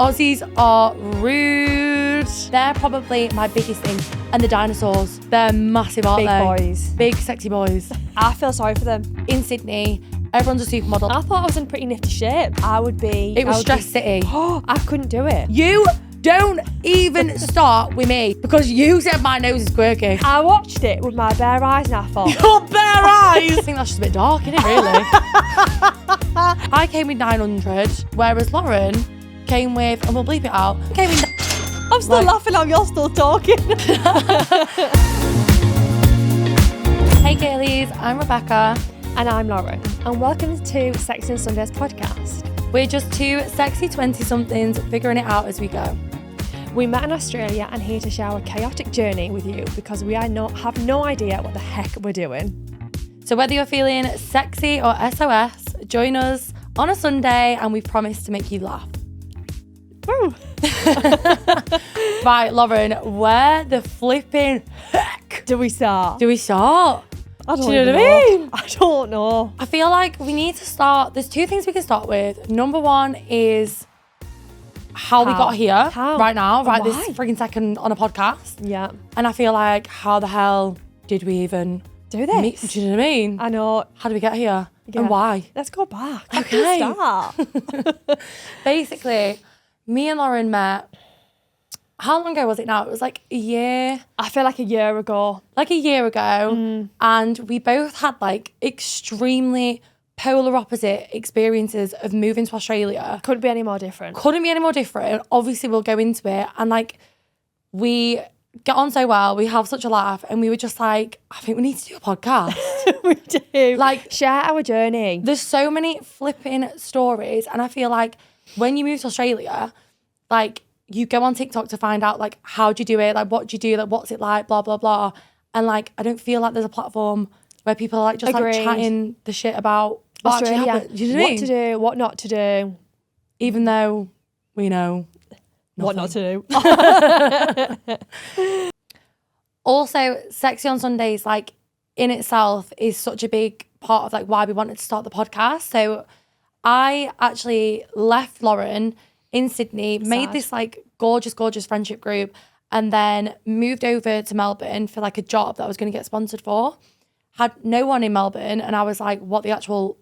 Aussies are rude. They're probably my biggest thing. And the dinosaurs, they're massive, aren't they? Big boys. Big, sexy boys. I feel sorry for them. In Sydney, everyone's a supermodel. I thought I was in pretty nifty shape. It was Stress City. Oh, I couldn't do it. You don't even start with me because you said my nose is quirky. I watched it with my bare eyes and I thought, Your bare eyes! I think that's just a bit dark, isn't it, really? I came with 900, whereas Lauren came with, and we'll bleep it out, came with... I'm still laughing how you're still talking. Hey girlies, I'm Rebecca. And I'm Lauren. And welcome to Sexy on Sundays podcast. We're just two sexy 20-somethings figuring it out as we go. We met in Australia and here to share our chaotic journey with you because we have no idea what the heck we're doing. So whether you're feeling sexy or SOS, join us on a Sunday and we promise to make you laugh. Woo. Right, Lauren, where the flipping heck Do we start? I don't Do you know even what I mean? I don't know. I feel like we need to start. There's two things we can start with. Number one is how we got here right now, right this frigging second on a podcast. Yeah. And I feel like, how the hell did we even do this? Do you know what I mean? I know. How did we get here? Yeah. And why? Let's go back. Okay. Start. Basically, me and Lauren met. How long ago was it now? It was like a year. I feel like a year ago. And we both had like extremely polar opposite experiences of moving to Australia. Couldn't be any more different. Obviously, we'll go into it. And like, we get on so well. We have such a laugh. And we were just like, I think we need to do a podcast. We do. Like, share our journey. There's so many flipping stories. And I feel like when you move to Australia, like, you go on TikTok to find out, like, how do you do it? Like, what do you do? Like, what's it like? Blah, blah, blah. And, like, I don't feel like there's a platform where people are, like, just, like, chatting the shit about what actually happened. Do you know what I mean? What to do, what not to do. Even though we know what not to do. Also, Sexy on Sundays, like, in itself is such a big part of, like, why we wanted to start the podcast. So I actually left Lauren in Sydney, made this like gorgeous friendship group, and then moved over to Melbourne for like a job that I was going to get sponsored for. Had no one in Melbourne, and I was like, what the actual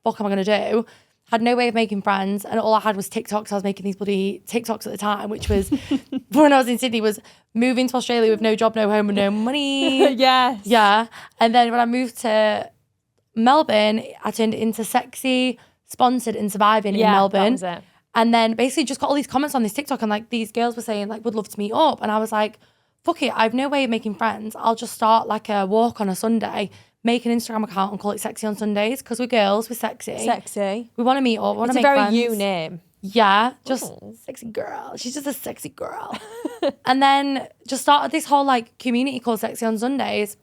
fuck am I going to do? Had no way of making friends, and all I had was TikToks. I was making these bloody TikToks at the time, which was when I was in Sydney, was moving to Australia with no job, no home, and no money. Yes. Yeah. And then when I moved to Melbourne, I turned it into Sexy, Sponsored and Surviving in Melbourne. That was it. And then basically just got all these comments on this TikTok, and like these girls were saying like, would love to meet up. And I was like, fuck it, I have no way of making friends. I'll just start like a walk on a Sunday, make an Instagram account and call it Sexy on Sundays, because we're girls, we're sexy. Sexy. We want to meet up, we want to make friends. friends. It's a very you name. Yeah, just sexy girl. She's just a sexy girl. And then just started this whole like community called Sexy on Sundays.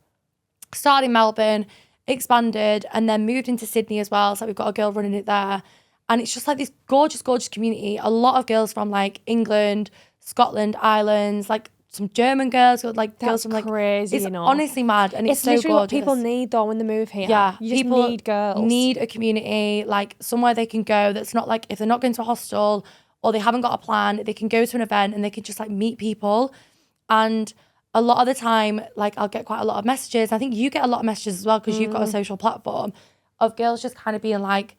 Started in Melbourne, expanded, and then moved into Sydney as well. So we've got a girl running it there. And it's just like this gorgeous community. A lot of girls from like England, Scotland, Islands, like some German girls, like girls from like crazy. It's honestly mad, and it's so literally gorgeous. what people need though when they move here. Yeah, you just people need girls. Need a community, like somewhere they can go. That's not like, if they're not going to a hostel or they haven't got a plan, they can go to an event and they can just like meet people. And a lot of the time, like I'll get quite a lot of messages. I think you get a lot of messages as well because you've got a social platform of girls just kind of being like,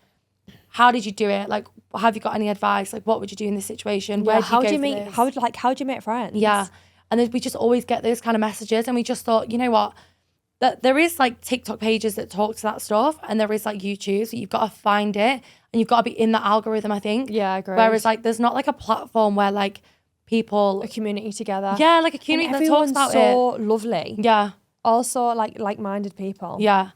how did you do it? Like, have you got any advice? Like, what would you do in this situation? Where how do you meet? How do you make friends? Yeah, and then we just always get those kind of messages, and we just thought, you know what? That there is like TikTok pages that talk to that stuff, and there is like YouTube. So you've got to find it, and you've got to be in that algorithm, I think. Yeah, I agree. Whereas like, there's not like a platform where like people a community together. Yeah, like a community that talks about so lovely. Yeah. Also like-minded people. Yeah.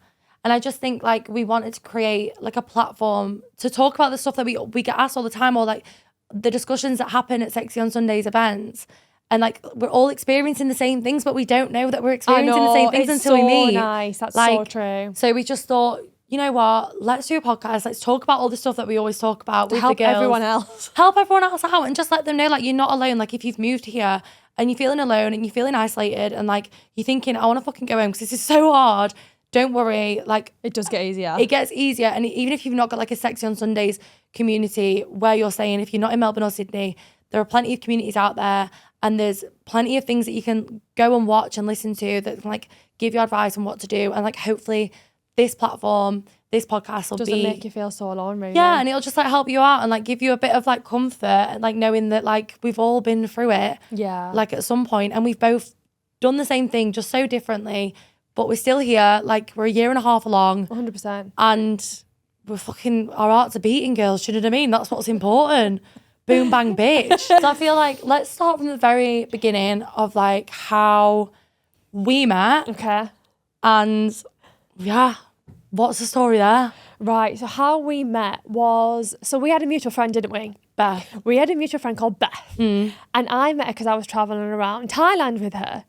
And I just think like we wanted to create like a platform to talk about the stuff that we get asked all the time, or like the discussions that happen at Sexy on Sundays events. And like, we're all experiencing the same things, but we don't know that we're experiencing the same things until we meet. Nice. That's like, so true. So we just thought, you know what? Let's do a podcast. Let's talk about all the stuff that we always talk about with the girls. Help everyone else. Help everyone else out, and just let them know like you're not alone. Like if you've moved here and you're feeling alone and you're feeling isolated and like you're thinking, I want to fucking go home because this is so hard. don't worry, like It does get easier. it gets easier. And even if you've not got like a Sexy on Sundays community where you're saying, if you're not in Melbourne or Sydney, there are plenty of communities out there, and there's plenty of things that you can go and watch and listen to that can like give you advice on what to do. And like hopefully this platform, this podcast Doesn't make you feel so alone, really. yeah, and it'll just like help you out and like give you a bit of like comfort and like knowing that like we've all been through it. Yeah. Like at some point, and we've both done the same thing, just so differently, but we're still here. Like we're a year and a half along. 100%. And we're fucking, our hearts are beating, girls. Do you know what I mean? That's what's important. Boom, bang, bitch. So I feel like let's start from the very beginning of like how we met. Okay. And yeah, what's the story there? Right. So how we met was, so we had a mutual friend, didn't we? Beth. We had a mutual friend called Beth. And I met her because I was travelling around Thailand with her.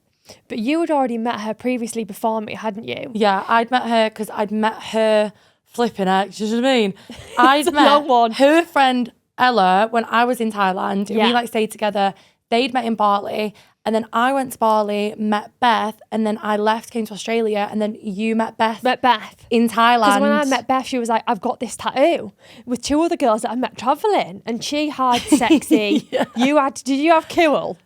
But you had already met her previously before me, hadn't you? Yeah, I'd met her because I'd met her flipping ex. Do you know what I mean? I'd a long one. met her friend Ella when I was in Thailand. And Yeah. we like stayed together. They'd met in Bali. And then I went to Bali, met Beth, and then I left, came to Australia, and then you met Beth Met Beth. in Thailand. Because when I met Beth, she was like, I've got this tattoo with two other girls that I met travelling. And she had sexy. Did you have cool?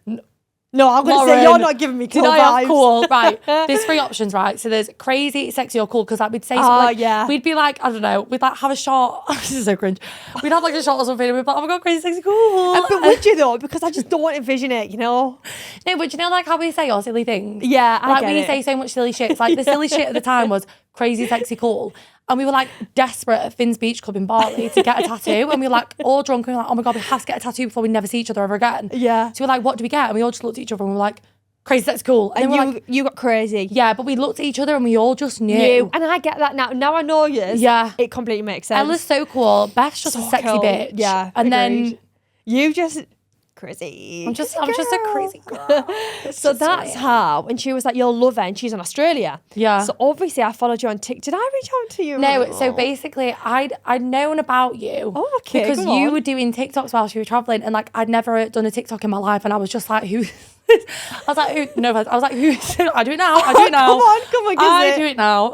No, I'm going to say Lauren, you're not giving me cool did I vibes. have cool? Right. There's three options, right? So there's crazy, sexy, or cool. Because like we'd say something like, yeah. we'd be like, I don't know, we'd like have a shot. This is so cringe. We'd have like a shot or something, and we'd be like, oh my god, crazy, sexy, cool. But would you though? Because I just don't envision it, you know? No, but you know like how we say all silly things? Yeah, I like get we it. say so much silly shit. It's like the silly shit at the time was crazy, sexy, cool. And we were like desperate at Finn's Beach Club in Bali to get a tattoo. And we were like all drunk and we were like, oh my god, we have to get a tattoo before we never see each other ever again. Yeah. So we were like, what do we get? And we all just looked at each other and we were like, crazy, that's cool. And, And then we're like, you got crazy. yeah, but we looked at each other and we all just knew. And I get that now. Now I know yours. Yeah. It completely makes sense. Ella's so cool. Beth's just a So sexy cool. bitch. Yeah. And agreed. then you just crazy. I'm just a crazy girl. So that's how. And she was like, you'll love her. And she's in Australia. Yeah. So obviously I followed you on TikTok. Did I reach out to you? No, so basically I'd known about you. Oh, okay, Because go you on. were doing TikToks while you were traveling, and like I'd never done a TikTok in my life, and I was just like, who? I was like, who? No, I was like, who? I do it now. I do it now. Come on, give I it. do it now.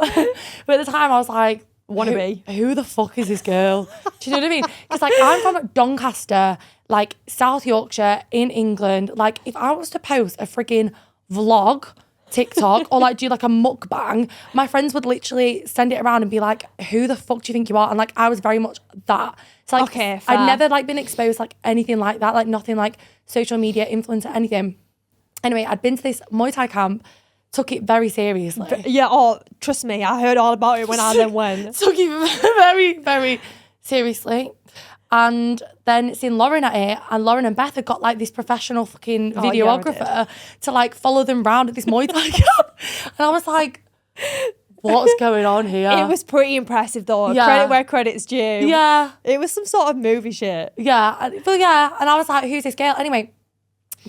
But at the time, I was like, Wannabe. Who the fuck is this girl? Do you know what I mean? Because like I'm from Doncaster, like South Yorkshire in England. Like if I was to post a frigging vlog TikTok or like do like a mukbang, my friends would literally send it around and be like, who the fuck do you think you are? And like I was very much that. So like Okay, fair. I'd never like been exposed to, like anything like that, like nothing like social media influencer, anything. Anyway, I'd been to this Muay Thai camp, took it very seriously. Yeah, oh, trust me. I heard all about it when I then went. Took it very, very seriously. And then seeing Lauren at it, and Lauren and Beth had got like this professional fucking Oh, yeah, I videographer to like follow them round at this Muay Thai camp. And I was like, what's going on here? It was pretty impressive though. Yeah. Credit where credit's due. Yeah. It was some sort of movie shit. Yeah. But yeah. And I was like, who's this girl? Anyway,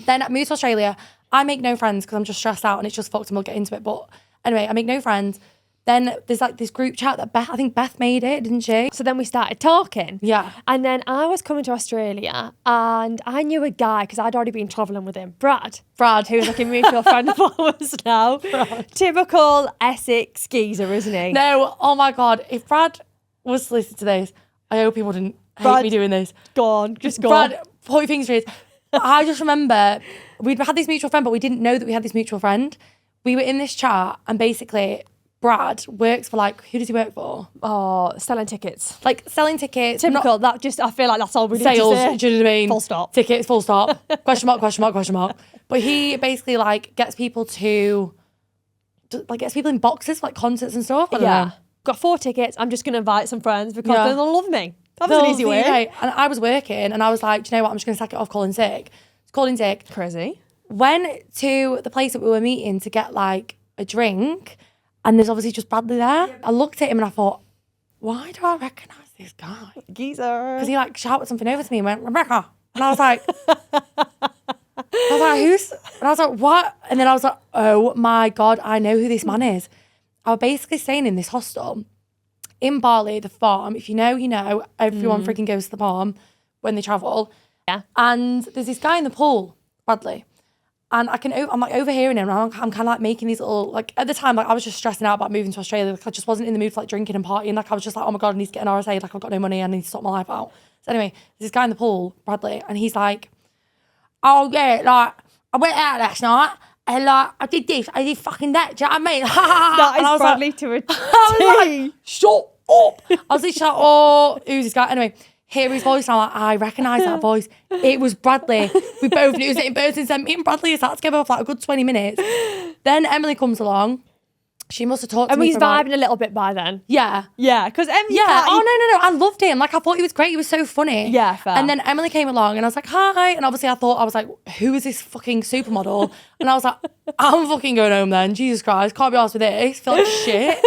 then I moved to Australia. I make no friends because I'm just stressed out and it's just fucked and we'll get into it. But anyway, I make no friends. Then there's like this group chat that I think Beth made it, didn't she? So then we started talking. Yeah. And then I was coming to Australia and I knew a guy because I'd already been travelling with him, Brad, who's like a mutual friend of ours now. Typical Essex geezer, isn't he? No, oh my God. If Brad was to listen to this, I hope he wouldn't hate Brad, me doing this. Go on, just go on. Brad, point your fingers to his. I just remember we'd had this mutual friend, but we didn't know that we had this mutual friend. We were in this chat and basically Brad works for like, who does he work for? Oh, selling tickets. Like selling tickets. Typical. That just, I feel like that's all we need to Sales, say. do you know what I mean? Full stop. Tickets, full stop. Question mark, question mark, question mark. But he basically like gets people in boxes for like concerts and stuff. I don't know. Got 4 tickets. I'm just going to invite some friends because Yeah. they'll love me. That was an easy way. Right. And I was working and I was like, do you know what? I'm just going to sack it off calling sick. It's calling sick. Crazy. Went to the place that we were meeting to get like a drink and there's obviously just Bradley there. I looked at him and I thought, why do I recognise this guy? Geezer. Because he like shouted something over to me and went, Rebecca. And I was like, who's? And I was like, what? And then I was like, oh my God, I know who this man is. I was basically staying in this hostel in Bali, the farm. If you know, you know. Everyone freaking goes to the farm when they travel. Yeah. And there's this guy in the pool, Bradley. And I'm like overhearing him, and I'm kind of like making these little, like at the time, like I was just stressing out about moving to Australia. Like I just wasn't in the mood for like drinking and partying. Like I was just like, oh my God, I need to get an RSA. Like I've got no money. I need to sort my life out. So anyway, there's this guy in the pool, Bradley, and he's like, oh yeah, like I went out last night and like I did this, I did fucking that. Do you know what I mean? That is Bradley like, to a T. I was like, shut up. I was literally like, oh, who's this guy? Anyway, hear his voice, and I'm like, I recognise that voice. It was Bradley. We both knew it was in person. So me and Bradley sat together for like a good 20 minutes. Then Emily comes along. She must have talked to me. And he's vibing a little bit by then. Yeah. Yeah, because Emily. Yeah. Oh, no. I loved him. Like, I thought he was great. He was so funny. Yeah, fair. And then Emily came along, and I was like, hi. And obviously, I was like, who is this fucking supermodel? And I was like, I'm fucking going home then. Jesus Christ. Can't be arsed with this. Feel like shit.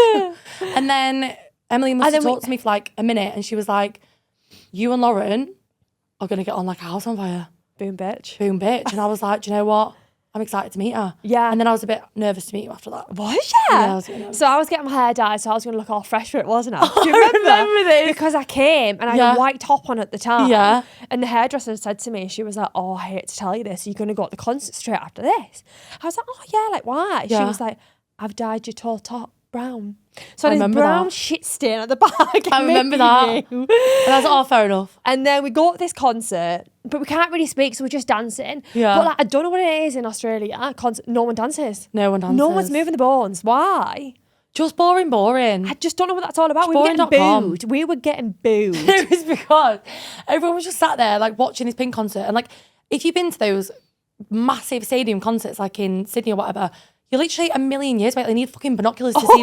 And then Emily must have talked to me for like a minute, and she was like, you and Lauren are going to get on like a house on fire. Boom, bitch. Boom, bitch. And I was like, do you know what? I'm excited to meet her. Yeah. And then I was a bit nervous to meet you after that. Was you? Yeah, I was a bit nervous. So I was getting my hair dyed, so I was going to look all fresh for it, wasn't I? Do you remember this? Because I came and I had a white top on at the time. Yeah. And the hairdresser said to me, she was like, oh, I hate to tell you this, you're going to go to the concert straight after this. I was like, oh yeah, like why? Yeah. She was like, I've dyed your tall top brown. So I this remember brown that. shit stain at the back. I remember that. And I was like, oh, fair enough. And then we go to this concert, but we can't really speak, so we're just dancing. Yeah. But like, I don't know what it is in Australia. No one dances. No one dances. No one's moving the bones. Why? Just boring. I just don't know what that's all about. We were getting boring.com. booed. We were getting booed. It was because everyone was just sat there like watching this Pink concert. And like, if you've been to those massive stadium concerts like in Sydney or whatever, you're literally a million years away. They need fucking binoculars to see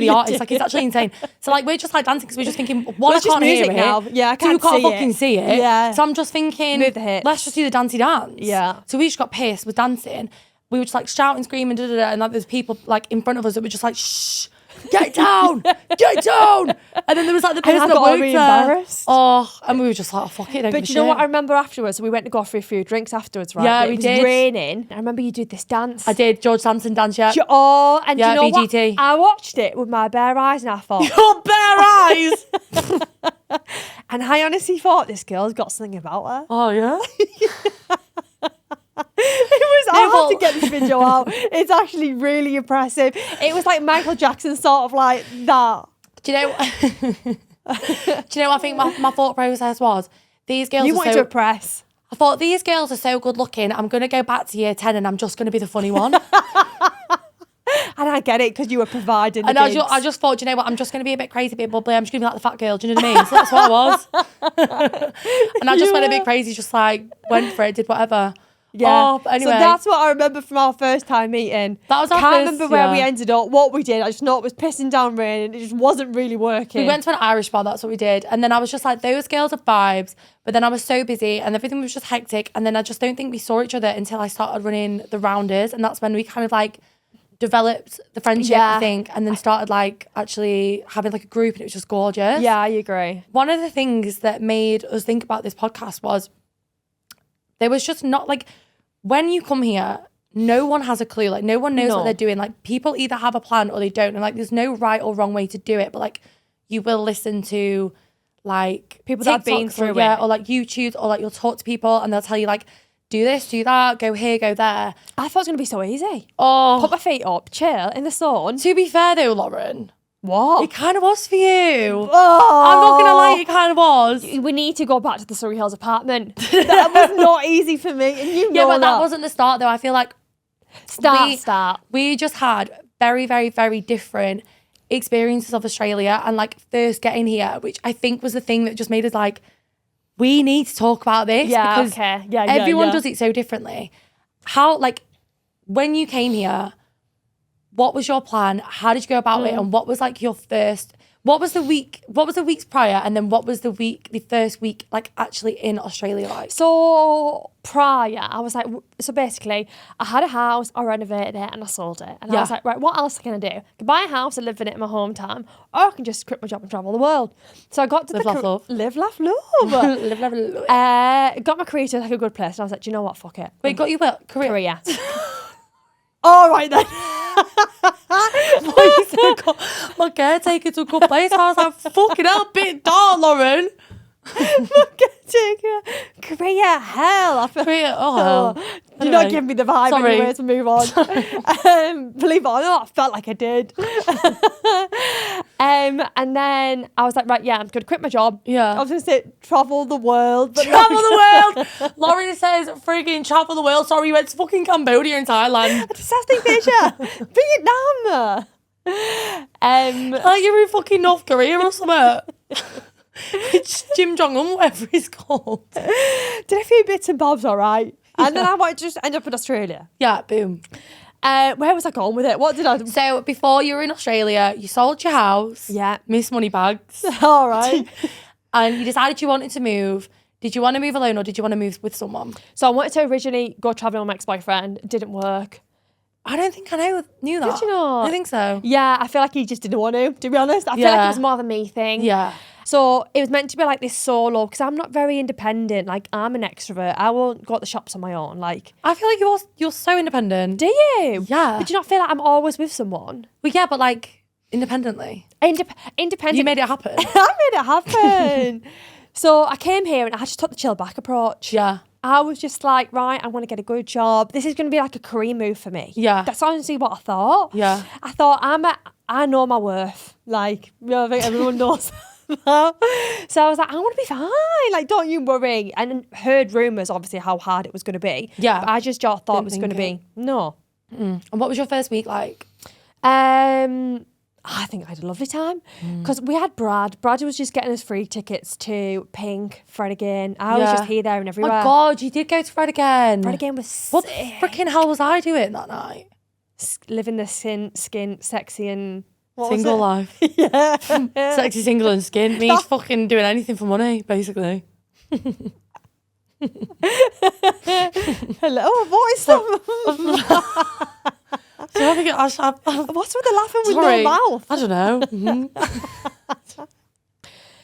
the artist. Like, it's actually insane. So like, we're just like dancing because we're just thinking, one, I can't hear it. Now. Yeah, I can't two, can't see fucking see it. Yeah. So I'm just thinking, Move the hips. let's just do the dancey dance. Yeah. So we just got pissed with dancing. We were just like shouting, screaming, and like there's people like in front of us that were just like, shh, get down, get down. And then there was like the person that worked there. Embarrassed. Oh, and we were just like, oh, fuck it. Don't But give you a know what shit. I remember afterwards? We went to go for a few drinks afterwards, right? Yeah, But we it was did. raining. I remember you did this dance. I did George Samson dance, yeah. Oh, and Yeah, do you know BGT. what? I watched it with my bare eyes and I thought, Your bare eyes. and I honestly thought this girl's got something about her. Oh, yeah? It was hard to get this video out. It's actually really impressive. It was like Michael Jackson sort of like that. Do you know what I think my thought process was? These girls You are wanted so... to impress. I thought, these girls are so good looking. I'm going to go back to year 10 and I'm just going to be the funny one. And I get it because you were providing the And I just thought, do you know what? I'm just going to be a bit crazy, a bit bubbly. I'm just going to be like the fat girl. Do you know what I mean? So that's what I was. And I just went a bit crazy, just like went for it, did whatever. Yeah. Oh, but anyway. So that's what I remember from our first time meeting. That was our Can't first, remember where we yeah. ended up, what we did. I just know it was pissing down rain and it just wasn't really working. We went to an Irish bar, that's what we did. And then I was just like, those girls are vibes. But then I was so busy and everything was just hectic. And then I just don't think we saw each other until I started running the rounders. And that's when we kind of like developed the friendship, I think. And then started like actually having like a group, and it was just gorgeous. Yeah, I agree. One of the things that made us think about this podcast was there was just not like, when you come here, no one has a clue. Like, no one knows what they're doing. Like, people either have a plan or they don't. And like, there's no right or wrong way to do it. But like, you will listen to like People that have been TikToks through or, it. or like YouTube, or like you'll talk to people and they'll tell you like, do this, do that, go here, go there. I thought it was going to be so easy. Oh, Put my feet up, chill in the sun. to be fair though, Lauren, What? it kind of was for you. Oh. I'm not gonna lie, it kind of was. We need to go back to the Surrey Hills apartment. That was not easy for me, and you know Yeah, but that wasn't the start though. I feel like start. we just had very, very, very different experiences of Australia, and like first getting here, which I think was the thing that just made us like, we need to talk about this. Yeah, because okay. Yeah, everyone does it so differently. How, like, when you came here, what was your plan? How did you go about it? And what was like your first, what was the weeks prior? And then what was the first week, like actually in Australia like? So prior, I was like, so basically, I had a house, I renovated it, and I sold it. And I was like, right, what else can I do? I can buy a house and live in it in my hometown, or I can just quit my job and travel the world. So I got to Live, laugh, love. Live, laugh, love. Live, love, love. Got my career to like a good place, and I was like, do you know what? Fuck it. Wait, got you what? Korea. All right then. My caretaker to a good place. I was like, fucking hell, bit dark, Lauren. My caretaker. Korea, hell. I feel, Korea, oh. You're not giving me the vibe anyway, to move on. Believe it or not, I felt like I did. And then I was like, right, yeah, I'm going to quit my job. Yeah. I was going to say travel the world. But Travel the world. Lauren says freaking travel the world. Sorry, you went to fucking Cambodia and Thailand. Southeast Asia. Vietnam. Like you're in fucking North Korea or something. It's Kim Jong-un, whatever he's called. Did a few bits and bobs, all right. And then I wanted to just end up in Australia. Yeah, boom. Where was I going with it? What did I do? So before you were in Australia, you sold your house. Yeah. Miss Moneybags. All right. And you decided you wanted to move. Did you want to move alone or did you want to move with someone? So I wanted to originally go travelling with my ex-boyfriend. It didn't work. I don't think I knew that. Did you not? I think so. Yeah, I feel like he just didn't want to be honest. I feel like it was more of a me thing. Yeah. So it was meant to be like this solo, because I'm not very independent. Like, I'm an extrovert. I won't go to the shops on my own. Like, I feel like you're so independent. do you? Yeah. But do you not feel like I'm always with someone? Well, yeah, but like independently. Independent. You made it happen. I made it happen. So I came here and I just took the chill back approach. Yeah. I was just like, right, I want to get a good job. This is going to be like a career move for me. Yeah. That's honestly what I thought. Yeah. I thought, I know my worth. Like, you know, I think everyone knows that. So I was like, I want to be fine. Like, don't you worry. And heard rumours, obviously, how hard it was going to be. Yeah. But I just thought it was going to be, no. And what was your first week like? I think I had a lovely time because we had Brad. Brad was just getting us free tickets to Pink, Fred Again. I was just here, there and everywhere. Oh my God, you did go to Fred Again. Fred Again was What the sick. freaking hell was I doing that night? Living the skin, sexy and... Single life. Yeah. Sexy, single and skin. Means fucking doing anything for money, basically. Hello, voice. So I think What's with the laughing with sorry. no mouth? I don't know. Mhm.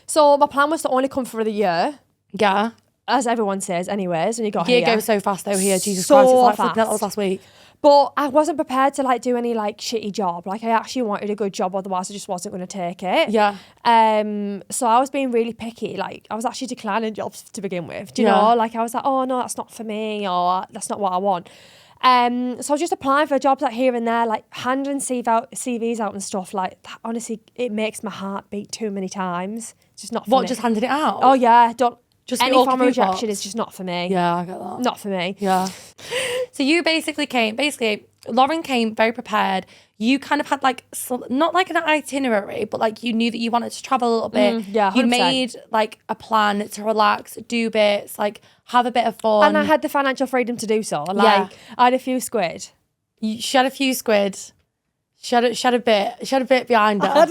So my plan was to only come for the year, Yeah. as everyone says anyways, when you got Year here. goes so fast though here. Jesus So Christ. It's like fast. that was last week. But I wasn't prepared to like do any like shitty job. Like I actually wanted a good job, otherwise I just wasn't going to take it. Yeah. So I was being really picky. Like I was actually declining jobs to begin with. Do you Yeah. know? Like I was like, oh no, that's not for me, or that's not what I want. So I was just applying for jobs like here and there, like handing CVs out and stuff. Like that, honestly, it makes my heart beat too many times. It's just not for me. What, just handed it out? Oh yeah, don't. Just Any all form of computer rejection box? is just not for me. Yeah, I get that. Not for me. Yeah. So you basically Lauren came very prepared. You kind of had like, not like an itinerary, but like you knew that you wanted to travel a little bit. Yeah, You 100%. made like a plan to relax, do bits, like have a bit of fun. And I had the financial freedom to do so. Like Yeah. I had a few squid. She had a few squid. She had a bit behind her.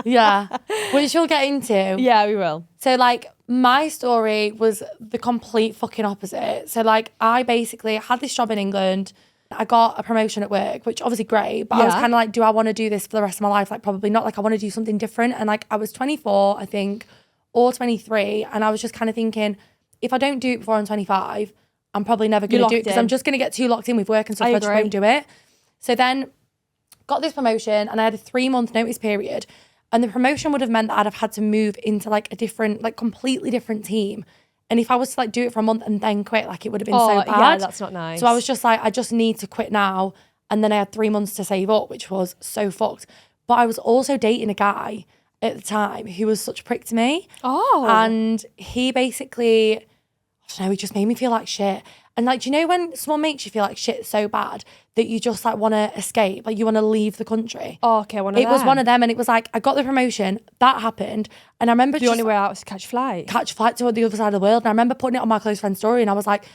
Yeah. Which we'll get into. Yeah, we will. So like my story was the complete fucking opposite. So like I basically had this job in England. I got a promotion at work, which obviously great, but I was Yeah. kind of like, do I want to do this for the rest of my life? Like probably not. Like I want to do something different. And like I was 24, I think, or 23. And I was just kind of thinking, if I don't do it before I'm 25, I'm probably never going to do it because I'm just going to get too locked in with work and stuff. I just agree. won't do it. So then got this promotion and I had a 3-month notice period. And the promotion would have meant that I'd have had to move into like a different, like completely different team. And if I was to like do it for a month and then quit, like it would have been so bad. Yeah, that's not nice. So I was just like, I just need to quit now. And then I had 3 months to save up, which was so fucked. But I was also dating a guy at the time who was such a prick to me. Oh. And he basically, I don't know, he just made me feel like shit. And like, do you know when someone makes you feel like shit so bad that you just like want to escape, like you want to leave the country? Oh, okay, It was one of them, and it was like, I got the promotion, that happened, and I remember The only way out was to catch flight. catch a flight to the other side of the world, and I remember putting it on my close friend's story, and I was like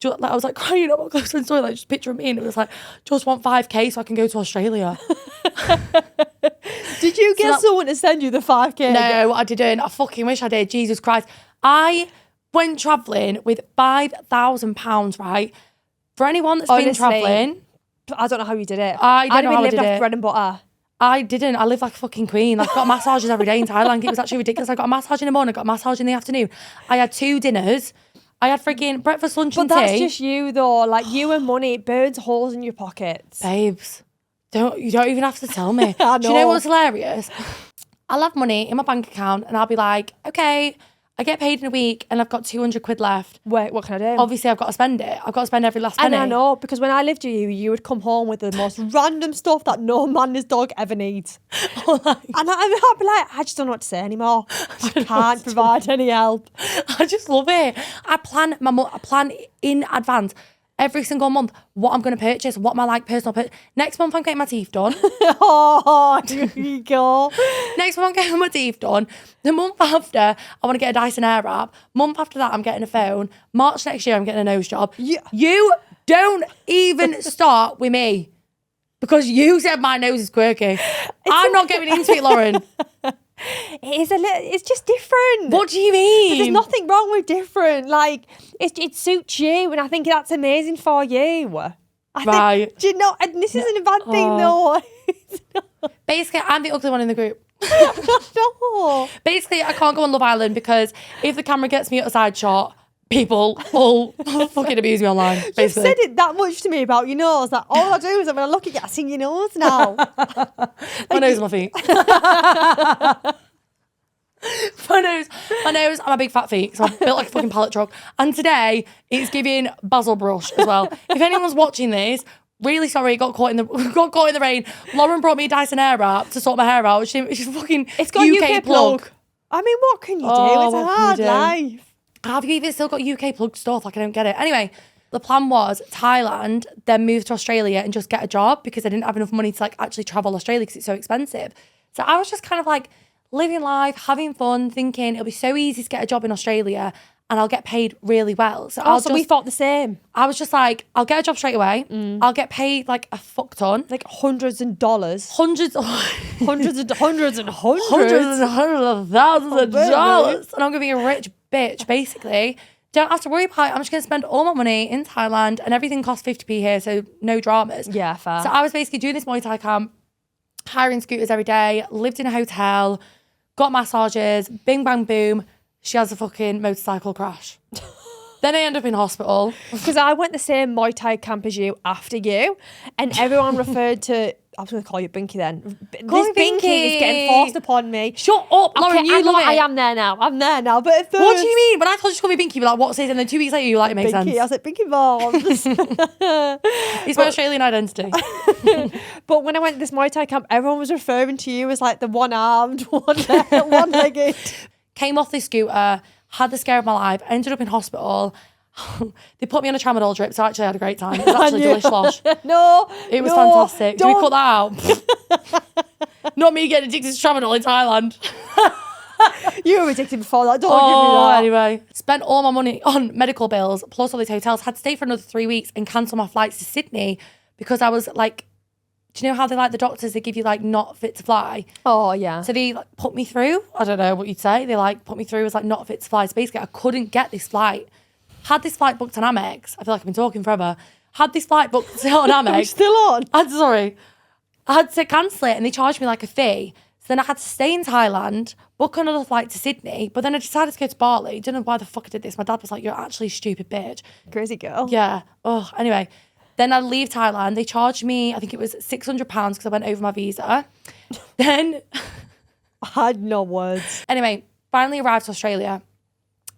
I was like crying on my close friend's story, like just picture me, and it was like, just want 5k so I can go to Australia. Did you get someone to send you the 5k? No, I didn't. I fucking wish I did. Jesus Christ. I went travelling with £5,000, right? For anyone that's been Honestly, travelling, I don't know how you did it. I don't I'd know have how I been living did off it. bread and butter. I didn't. I live like a fucking queen. I've got massages every day in Thailand. It was actually ridiculous. I got a massage in the morning, I got a massage in the afternoon. I had 2 dinners. I had freaking breakfast, lunch, and But tea. that's just you though. Like you and money, it burns holes in your pockets. Babes, you don't even have to tell me. I Do you know know. what's hilarious? I'll have money in my bank account and I'll be like, okay, I get paid in a week and I've got 200 quid left. Wait, what can I do? Obviously, I've got to spend it. I've got to spend every last penny. And I know, because when I lived with you, you would come home with the most random stuff that no man and his dog ever needs. And I'd be like, I just don't know what to say anymore. I can't provide any help. I just love it. I plan in advance every single month what I'm going to purchase, what my personal purchase. Next month, I'm getting my teeth done. Oh, here you go. Next month, I'm getting my teeth done. The month after, I want to get a Dyson Airwrap. Month after that, I'm getting a phone. March next year, I'm getting a nose job. You don't even start with me because you said my nose is quirky. I'm not getting into it, Lauren. It's just different. What do you mean? There's nothing wrong with different. Like, it suits you, and I think that's amazing for you. Right. Do you know? And this isn't a bad thing, though. Basically, I'm the ugly one in the group. No. Basically, I can't go on Love Island because if the camera gets me at a side shot, people will fucking abuse me online. Basically. You've said it that much to me about your nose that all I do is when I look at you, I see your nose now. My nose and my feet. my nose and my big fat feet. So I'm built like a fucking pallet truck. And today, it's giving basil brush as well. If anyone's watching this, really sorry, got caught in the rain. Lauren brought me a Dyson Airwrap to sort my hair out. She's fucking It's got UK plug. I mean, what can you do? It's a hard life. Have you even still got UK plug stuff? Like, I don't get it. Anyway, the plan was Thailand, then move to Australia and just get a job because I didn't have enough money to actually travel Australia because it's so expensive. So I was just kind of living life, having fun, thinking it'll be so easy to get a job in Australia and I'll get paid really well. So we thought the same. I was just like, I'll get a job straight away. I'll get paid a fuck ton. Hundreds of dollars. Hundreds and hundreds of thousands of dollars. And I'm going to be a rich bitch, basically. Don't have to worry about it. I'm just going to spend all my money in Thailand and everything costs 50p here, so no dramas. Yeah, fair. So I was basically doing this Muay Thai camp, hiring scooters every day, lived in a hotel, got massages, bing, bang, boom. She has a fucking motorcycle crash. Then I end up in hospital. Because I went the same Muay Thai camp as you after you, and everyone referred to... I was going to call you Binky then. This Binky is getting forced upon me. Shut up, Lauren, okay, you love it. I am there now. I'm there now. But at first... What do you mean? When I told you to call me Binky, you're like, what's this? And then 2 weeks later, you're like, it makes Binky. sense. I was like, Binky Bombs. It's my Australian identity. But when I went to this Muay Thai camp, everyone was referring to you as the one-armed, one-legged. Came off this scooter, had the scare of my life, ended up in hospital. They put me on a tramadol drip, so I actually had a great time. It was actually delicious. No, it was fantastic. Do we cut that out? Not me getting addicted to tramadol in Thailand. You were addicted before that. Don't give me that. Anyway, spent all my money on medical bills, plus all these hotels. Had to stay for another 3 weeks and cancel my flights to Sydney because I was do you know how they the doctors, they give you not fit to fly? Oh, yeah. So they put me through. I don't know what you'd say. They put me through as not fit to fly. So basically, I couldn't get this flight. Had this flight booked on Amex. I feel like I've been talking forever. Had this flight booked on Amex. Are still on? I'm sorry. I had to cancel it and they charged me a fee. So then I had to stay in Thailand, book another flight to Sydney. But then I decided to go to Bali. Don't know why the fuck I did this. My dad was like, you're actually a stupid bitch. Crazy girl. Yeah. Oh, anyway. Then I leave Thailand. They charged me, I think it was £600 because I went over my visa. Then... I had no words. Anyway, finally arrived to Australia.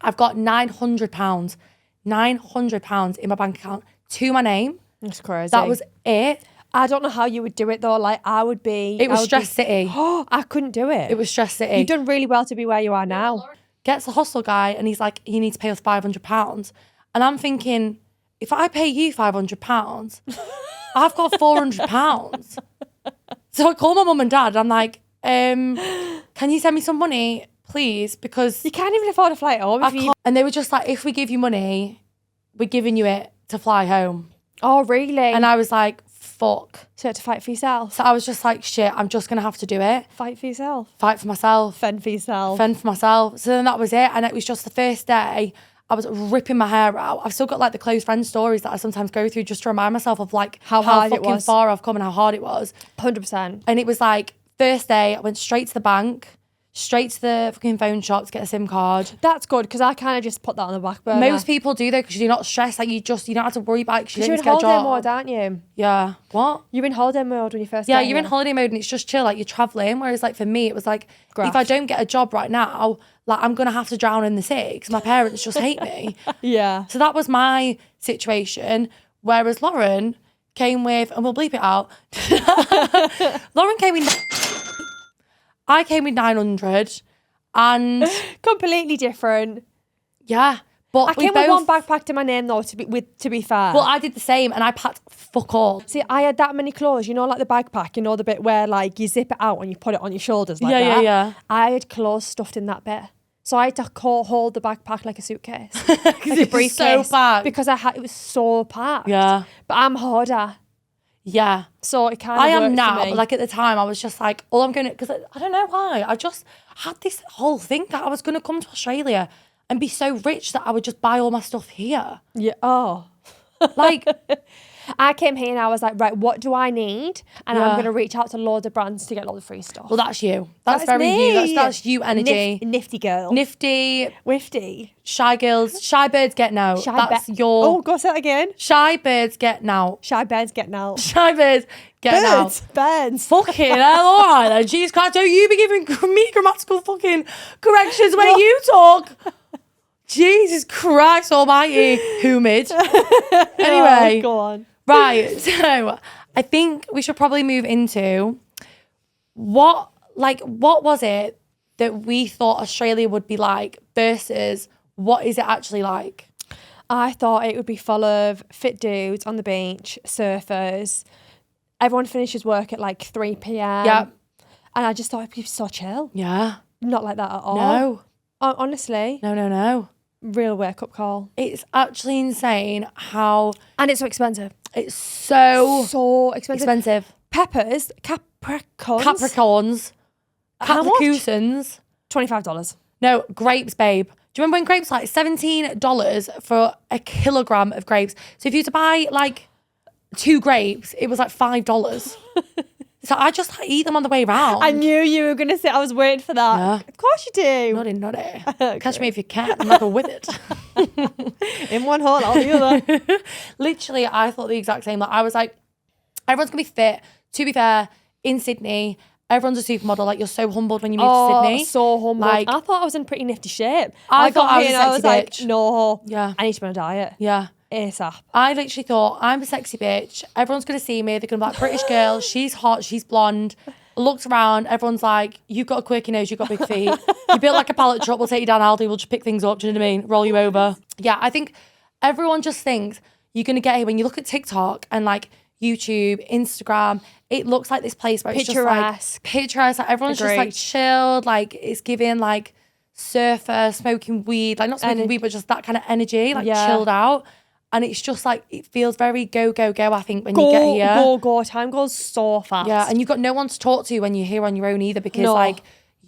I've got £900 in my bank account to my name. That's crazy. That was it. I don't know how you would do it though. I would be... It was Stress City. I couldn't do it. It was Stress City. You've done really well to be where you are now. Gets the hostel guy and he's like, he needs to pay us £500. And I'm thinking, if I pay you £500, I've got £400. So I call my mum and dad and I'm like, can you send me some money, please? Because... You can't even afford a flight home. And they were just like, if we give you money, we're giving you it to fly home. Oh, really? And I was like, fuck. So you had to fight for yourself? So I was just like, shit, I'm just going to have to do it. Fight for yourself? Fight for myself. Fend for yourself. Fend for myself. So then that was it. And it was just the first day I was ripping my hair out. I've still got the close friend stories that I sometimes go through just to remind myself of how hard it fucking was. far I've come and how hard it was. 100%. And it was first day, I went straight to the bank, straight to the fucking phone shop to get a SIM card. That's good because I kind of just put that on the back burner. Most people do though because you're not stressed. Like you don't have to worry about it because you're in holiday mode, aren't you? Yeah. What? You're in holiday mode when you first Yeah, get you're here. in holiday mode and it's just chill. Like you're traveling. Whereas like for me, it was like if I don't get a job right now, like I'm gonna have to drown in the sea because my parents just hate me. Yeah. So that was my situation. Whereas Lauren came with, and we'll bleep it out. Lauren came with. I came with 900, and completely different. Yeah, but I came with one backpack to my name though. To be fair, well, I did the same, and I packed fuck all. See, I had that many clothes. You know, like the backpack. You know, the bit where like you zip it out and you put it on your shoulders like that. Yeah. I had clothes stuffed in that bit, so I had to hold the backpack like a suitcase, like a briefcase, so packed because it was so packed. Yeah, but I'm harder. Yeah. So it kind of I am works now, for me. but like at the time I was just like, all I'm going to, because I don't know why, I just had this whole thing that I was going to come to Australia and be so rich that I would just buy all my stuff here. Yeah. Oh. Like, I came here and I was like, right, what do I need? And I'm going to reach out to loads of brands to get loads of free stuff. Well, that's you. That's very me. you. That's you energy. Nifty girl. Nifty. Wifty. Shy girls. Shy birds getting out. That's your... Oh, go say that again. Shy birds getting out. Shy birds getting out. Shy birds getting out. Birds. Fucking hell, all right then. Jesus Christ, don't you be giving me grammatical fucking corrections when you talk. Jesus Christ almighty. Humid. Anyway. Oh, go on. Right, so I think we should probably move into what was it that we thought Australia would be like versus what is it actually like? I thought it would be full of fit dudes on the beach, surfers. Everyone finishes work at like 3 p.m. Yeah. And I just thought it'd be so chill. Yeah. Not like that at all. No. Honestly. No. Real wake-up call. It's actually insane how... And it's so expensive. It's so expensive. Peppers, Capricorns. How much? Capricorns. $25. No, grapes, babe. Do you remember when grapes were like $17 for a kilogram of grapes? So if you were to buy like 2 grapes, it was like $5. So I just eat them on the way round. I knew you were going to say, I was waiting for that. Yeah. Of course you do. Naughty. Catch me if you can. I'm like a whippet. In one hole, out the other. Literally, I thought the exact same. Like I was like, everyone's going to be fit. To be fair, in Sydney, everyone's a supermodel. Like you're so humbled when you move to Sydney. So humbled. Like, I thought I was in pretty nifty shape. I thought I was a here and sexy bitch. Like, no. Yeah. I need to be on a diet. Yeah. ASAP. I literally thought, I'm a sexy bitch. Everyone's going to see me. They're going to be like, British girl. She's hot. She's blonde. I looked around. Everyone's like, you've got a quirky nose. You've got big feet. You built like a pallet truck. We'll take you down Aldi. We'll just pick things up. Do you know what I mean? Roll you over. Yeah, I think everyone just thinks you're going to get here. When you look at TikTok and like YouTube, Instagram, it looks like this place where it's just like picturesque. Like everyone's just like chilled. Like it's giving like surfer, smoking weed. Like not smoking weed, but just that kind of energy. Like chilled out. And it's just like, it feels very go, I think, when you get here. Go. Time goes so fast. Yeah, and you've got no one to talk to when you're here on your own either because like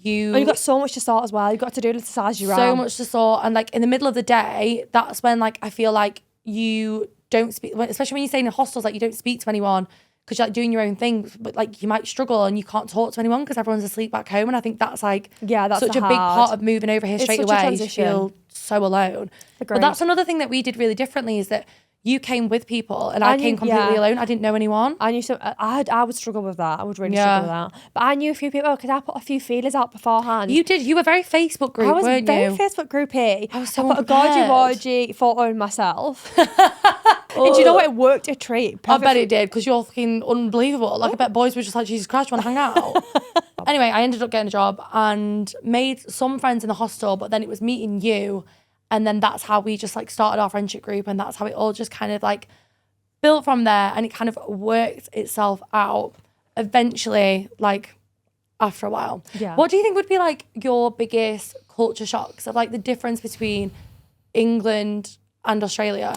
And you've got so much to sort as well. You've got to do it as size you're so much to sort. And like in the middle of the day, that's when like I feel like you don't speak, especially when you stay in hostels, like you don't speak to anyone because you're like doing your own thing, but like you might struggle and you can't talk to anyone because everyone's asleep back home. And I think that's like that's such a big part of moving over here straight away. You feel so alone. Agreed. But that's another thing that we did really differently is that you came with people and I came completely alone. I didn't know anyone. I knew I would struggle with that. I would really struggle with that. But I knew a few people because I put a few feelers out beforehand. You did. You were very Facebook group, weren't you? I was very Facebook groupy. I was so I put a gorgy photo of myself. And do you know what? It worked a treat. I bet it did because you're fucking unbelievable. Like I bet boys were just like, Jesus Christ, want to hang out? Anyway, I ended up getting a job and made some friends in the hostel, but then it was meeting you. And then that's how we just like started our friendship group and that's how it all just kind of like built from there and it kind of worked itself out eventually, like after a while. Yeah. What do you think would be like your biggest culture shocks of like the difference between England and Australia?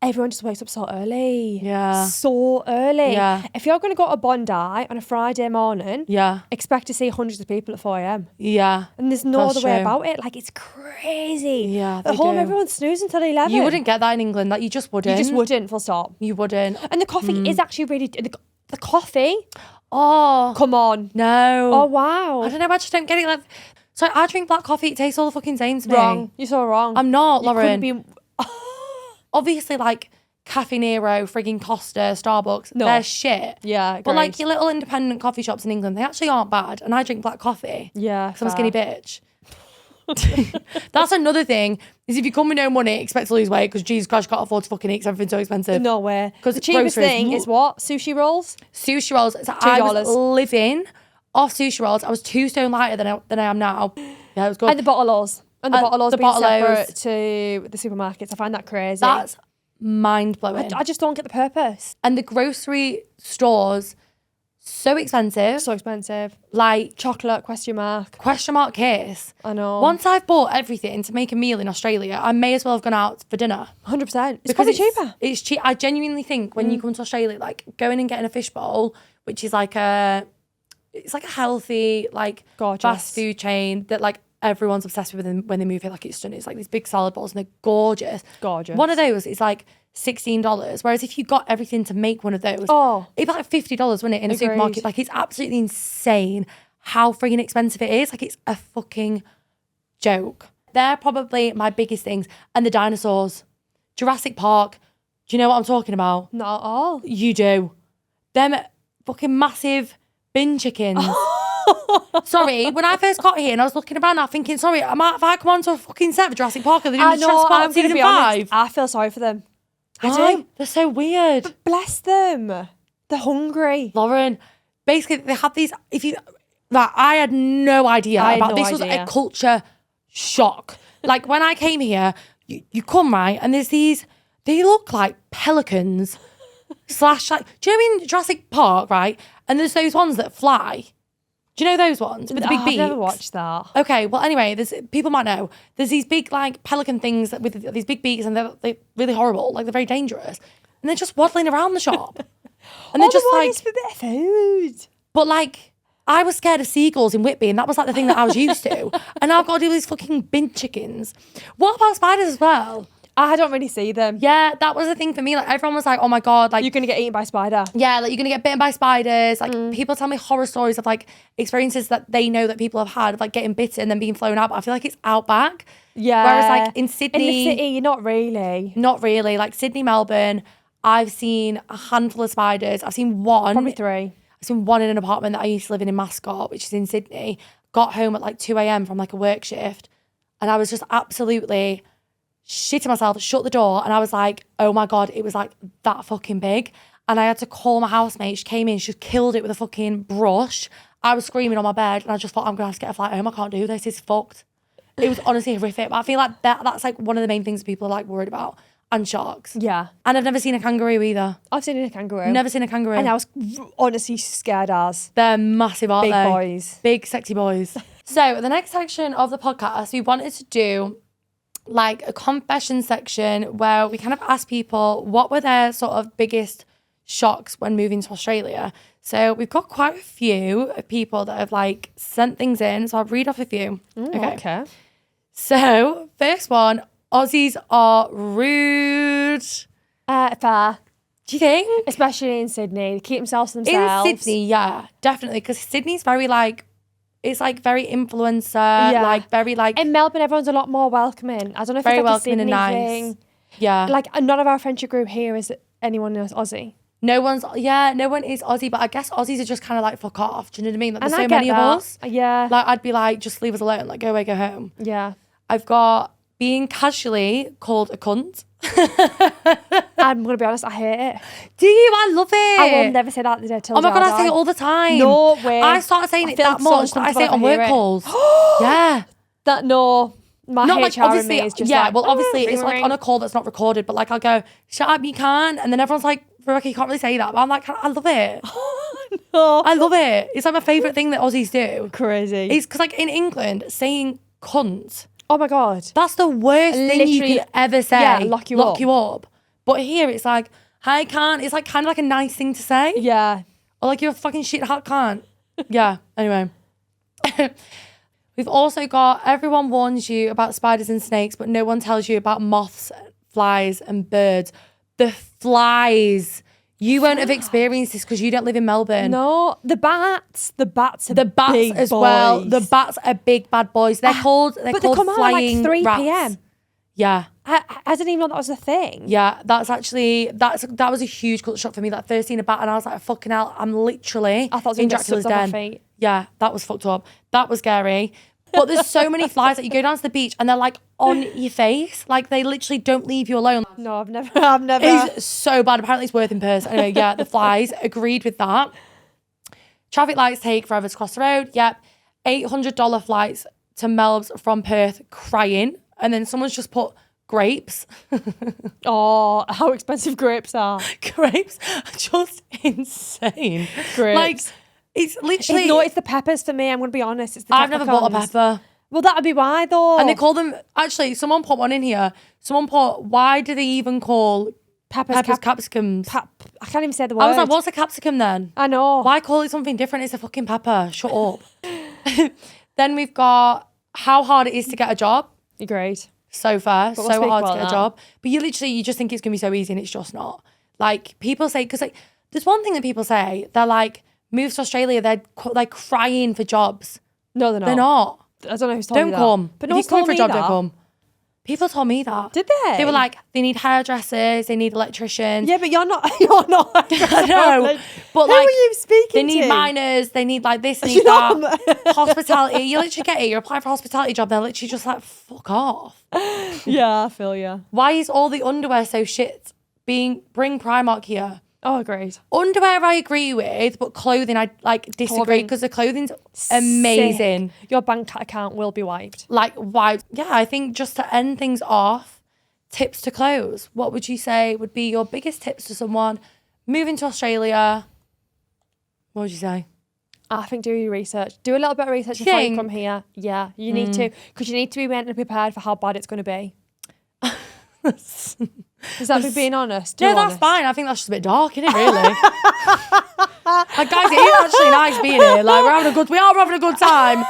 Everyone just wakes up so early. Yeah. So early. Yeah. If you're going to go to Bondi on a Friday morning, expect to see hundreds of people at 4 a.m. Yeah. And there's no other way about it. Like, it's crazy. Yeah, at home, everyone's snoozing until 11. You wouldn't get that in England. Like, you just wouldn't. You just wouldn't, full stop. You wouldn't. And the coffee is actually really... The coffee... Oh, Come on. no. Oh, wow. I don't know, I just don't get it. Like, so I drink black coffee, it tastes all the fucking same to me. Wrong. You're so wrong. I'm not, You Lauren. couldn't be... Obviously, like, Cafe Nero, frigging Costa, Starbucks, No. they're shit. Yeah, But, like, agreed. your little independent coffee shops in England, they actually aren't bad. And I drink black coffee. Yeah, Because I'm a skinny bitch. That's another thing, is if you come with no money, expect to lose weight because Jesus Christ, you can't afford to fucking eat because everything's so expensive. No way. 'Cause The cheapest groceries- thing is what? Sushi rolls? Sushi rolls. So I was $2. living off sushi rolls. I was 2 stone lighter than I am now. Yeah, it was good. And the bottle-os. And the bottle-os the being bottle-os. separate to the supermarkets. I find that crazy. That's mind-blowing. I just don't get the purpose. And the grocery stores, so expensive. So expensive. Like, Chocolate, question mark. question mark case. I know. Once I've bought everything to make a meal in Australia, I may as well have gone out for dinner. 100%. It's Because probably cheaper. It's cheap. I genuinely think when you come to Australia, like going and getting a fish bowl, which is like it's like a healthy, like Gorgeous. fast food chain that like everyone's obsessed with them when they move here. Like it's stunning. It's like these big salad bowls and they're gorgeous. Gorgeous. One of those is like $16. Whereas if you got everything to make one of those, it'd be like $50, wouldn't it, in a Agreed. supermarket? Like it's absolutely insane how frigging expensive it is. Like it's a fucking joke. They're probably my biggest things. And the dinosaurs. Jurassic Park. Do you know what I'm talking about? Not at all. You do. Them fucking massive bin chickens. Sorry, when I first got here and I was looking around, I was thinking, sorry, have I come onto a fucking set of Jurassic Park? Are they doing I the know, Jurassic Park I'm going to season be 5? honest. I feel sorry for them. I Why? do. They're so weird. Bless them. They're hungry. Lauren, basically they had these, I had no idea I had about no this. Was idea. a culture shock. Like when I came here, you come right and there's these, they look like pelicans / like, do you know in Jurassic Park, right? And there's those ones that fly. Do you know those ones with the big I've beaks? never watched that. Okay, well, anyway, there's people might know. There's these big, like, pelican things with these big beaks, and they're really horrible. Like, they're very dangerous. And they're just waddling around the shop. And they're just like, it's for a bit of food. but like, I was scared of seagulls in Whitby, and that was like the thing that I was used to. And now I've got to do these fucking bin chickens. What about spiders as well? I don't really see them. Yeah, that was the thing for me. Like, everyone was like, oh my God, like, You're going to get eaten by a spider. yeah, like you're gonna get bitten by spiders. Like people tell me horror stories of like experiences that they know that people have had of like getting bitten and then being flown out. But I feel like it's outback. Yeah. Whereas like in In Sydney, the city, you're not really. not really. Like Sydney, Melbourne, I've seen a handful of spiders. I've seen one. Probably 3. I've seen one in an apartment that I used to live in Mascot, which is in Sydney. Got home at like 2 a.m. from like a work shift, and I was just absolutely shitting myself, shut the door, and I was like, oh my God, it was like that fucking big. And I had to call my housemate. She came in, she killed it with a fucking brush. I was screaming on my bed and I just thought, I'm gonna have to get a flight home. I can't do this, it's fucked. It was honestly horrific. But I feel like that's like one of the main things people are like worried about. And sharks. Yeah. And I've never seen a kangaroo either. I've seen a kangaroo. Never seen a kangaroo. And I was honestly scared as. They're massive, aren't Big they? boys. Big, sexy boys. So the next section of the podcast, we wanted to do like a confession section where we kind of ask people what were their sort of biggest shocks when moving to Australia. So we've got quite a few of people that have like sent things in. So I'll read off a few. Okay. So first one, Aussies are rude. Fair. Do you think? Especially in Sydney. They keep themselves to themselves. In Sydney, yeah, definitely. Because Sydney's very like, it's like very influencer, like very like. In Melbourne, everyone's a lot more welcoming. I don't know if Very it's like welcoming a and Sydney nice. thing. Yeah. Like none of our friendship group here is anyone else Aussie. No one is Aussie, but I guess Aussies are just kind of like fuck off. Do you know what I mean? Like, there's And I so get many of that. us. Yeah. Like I'd be like, just leave us alone. Like go away, go home. Yeah. I've got being casually called a cunt. I'm gonna be honest, I hate it. Do you? I love it. I will never say that till Oh my God, I I say it all the time. No way. I started saying I it feel that so much that I say it on uncomfortable if I work hear it. calls. Yeah. That no. My Not HR like in obviously, me is just yeah. like, Well, obviously, it's like ring. on a call that's not recorded, but like I'll go, shut up, you can, and then everyone's like, Rebecca, you can't really say that. But I'm like, I love it. No. I love it. It's like my favourite thing that Aussies do. Crazy. It's because like in England, saying cunt, Oh my God. that's the worst thing you Literally, could ever say. yeah, lock you up. But here it's like, hi, can't. It's like kind of like a nice thing to say. Yeah. Or like you're a fucking shit hot can't. Yeah. Anyway. We've also got everyone warns you about spiders and snakes, but no one tells you about moths, flies, and birds. The flies. You won't have experienced this because you don't live in Melbourne. No, the bats are The bats big as boys. well. The bats are big bad boys. They're called But they called come out at flying like 3 rats. p.m. Yeah. I didn't even know that was a thing. Yeah, that was a huge culture shock for me. That first seen a bat and I was like, fucking hell, I'm literally I thought it was in gonna get Dracula's sucked off den. my feet. Yeah, that was fucked up. That was scary. But there's so many flies that you go down to the beach and they're like on your face. Like they literally don't leave you alone. No, I've never. It's so bad. Apparently it's worth in person. Anyway, yeah, the flies, agreed with that. Traffic lights take forever to cross the road. Yep. $800 flights to Melbs from Perth, crying. And then someone's just put grapes. Oh, how expensive grapes are. Grapes are just insane. Grapes. Like, it's literally... No, it's the peppers for me. I'm going to be honest. It's the I've never bought a peppercorns. pepper. Well, that'd be why though. And they call them... Actually, someone put one in here. Someone put, why do they even call peppers capsicums? I can't even say the word. I was like, what's a capsicum then? I know. Why call it something different? It's a fucking pepper. Shut up. Then we've got how hard it is to get a job. Agreed. So far, But so we'll speak hard to about get a that. job. But you just think it's going to be so easy and it's just not. Like, people say... Because, like, there's one thing that people say. They're like, move to Australia, they're like crying for jobs. No, they're not. They're not. I don't know who's told you Don't that. come. But If no you're one's coming told for a me job, that. don't come. People told me that. Did they? They were like, they need hairdressers, they need electricians. Yeah, but you're not. You're not. I know. But who like, are you speaking they need to? miners, they need like this, they need that. Hospitality. You literally get it. You're applying for a hospitality job, they're literally just like, fuck off. Yeah, I feel you. Why is all the underwear so shit? Bring Primark here. Oh, agreed. Underwear I agree with, but clothing I like disagree Clothing. because the clothing's amazing. Sick. Your bank account will be wiped. Like, why? Yeah, I think just to end things off, tips to clothes. What would you say would be your biggest tips to someone moving to Australia? What would you say? I think do your research. Do a little bit of research Do you before you think? come here. Yeah, you need to. Because you need to be mentally prepared for how bad it's going to be. Is that me being honest? No, Too that's honest. fine. I think that's just a bit dark, isn't it, really? Like, guys, it is actually nice being here. Like, we are having a good time.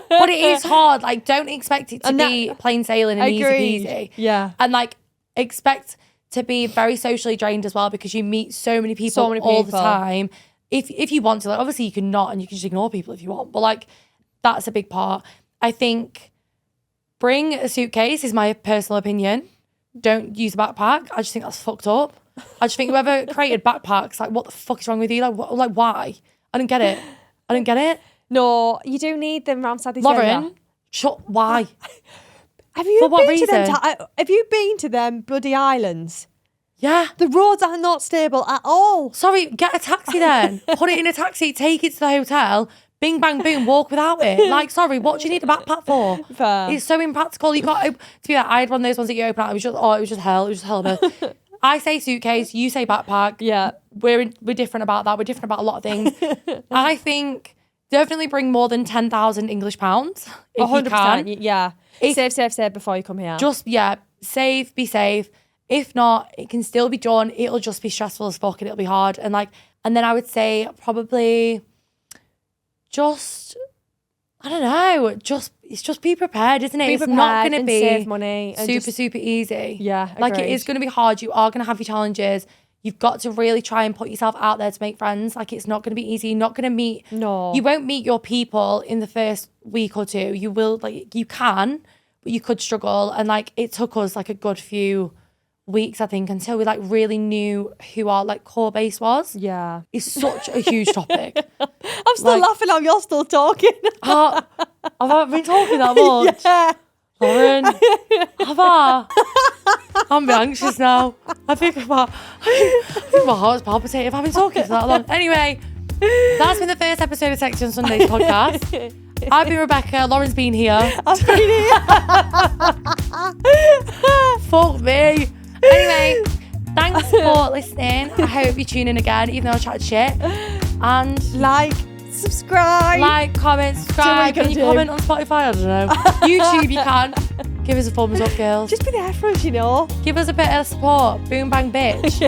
But it is hard. Like, don't expect it to be plain sailing and easy Agreed. peasy. Yeah. And like, expect to be very socially drained as well because you meet so many people all the people. time. If you want to, like, obviously you can not and you can just ignore people if you want. But like, that's a big part. I think bring a suitcase is my personal opinion. Don't use a backpack. I just think that's fucked up. I just think whoever created backpacks, like, what the fuck is wrong with you? Like why? I don't get it. No, you do need them around Southeast Asia. Lauren, why? Have you For what been to them? reason? Have you been to them bloody islands? Yeah. The roads are not stable at all. Sorry, get a taxi then. Put it in a taxi, take it to the hotel, bing, bang, boom, walk without it. Like, sorry, what do you need a backpack for? Fair. It's so impractical. You got to be like, I had one of those ones that you open up. It was just hell. It was just hell of a... I say suitcase, you say backpack. Yeah. We're different about that. We're different about a lot of things. I think definitely bring more than 10,000 English pounds if 100%. you can. Yeah. Save before you come here. Just, yeah, save, be safe. If not, it can still be done. It'll just be stressful as fuck and it'll be hard. And then I would say probably just, I don't know, it's just be prepared, isn't it? Be It's prepared not going to and be save money and super easy. Yeah, Like, it agreed. is going to be hard. You are going to have your challenges. You've got to really try and put yourself out there to make friends. Like, it's not going to be easy. You're not going to meet... No. You won't meet your people in the first week or two. You will, like, you can, but you could struggle. And, like, it took us, like, a good few weeks, I think, until we, like, really knew who our, like, core base was. Yeah. It's such a huge topic. I'm still laughing now. You're still talking. Have I been talking that much? Yeah. Lauren, have I? I'm a bit anxious now. I think my heart's palpitating. I've been talking for that long. Anyway, that's been the first episode of Sexy on Sundays podcast. I've been Rebecca. Lauren's been here. I've been here. Fuck me. Anyway, thanks for listening. I hope you tune in again, even though I chatted shit. And subscribe, comment, subscribe. Can you comment on Spotify? I don't know. YouTube, you can. Give us a thumbs up, girls. Just be there for us, you know. Give us a bit of support. Boom, bang, bitch.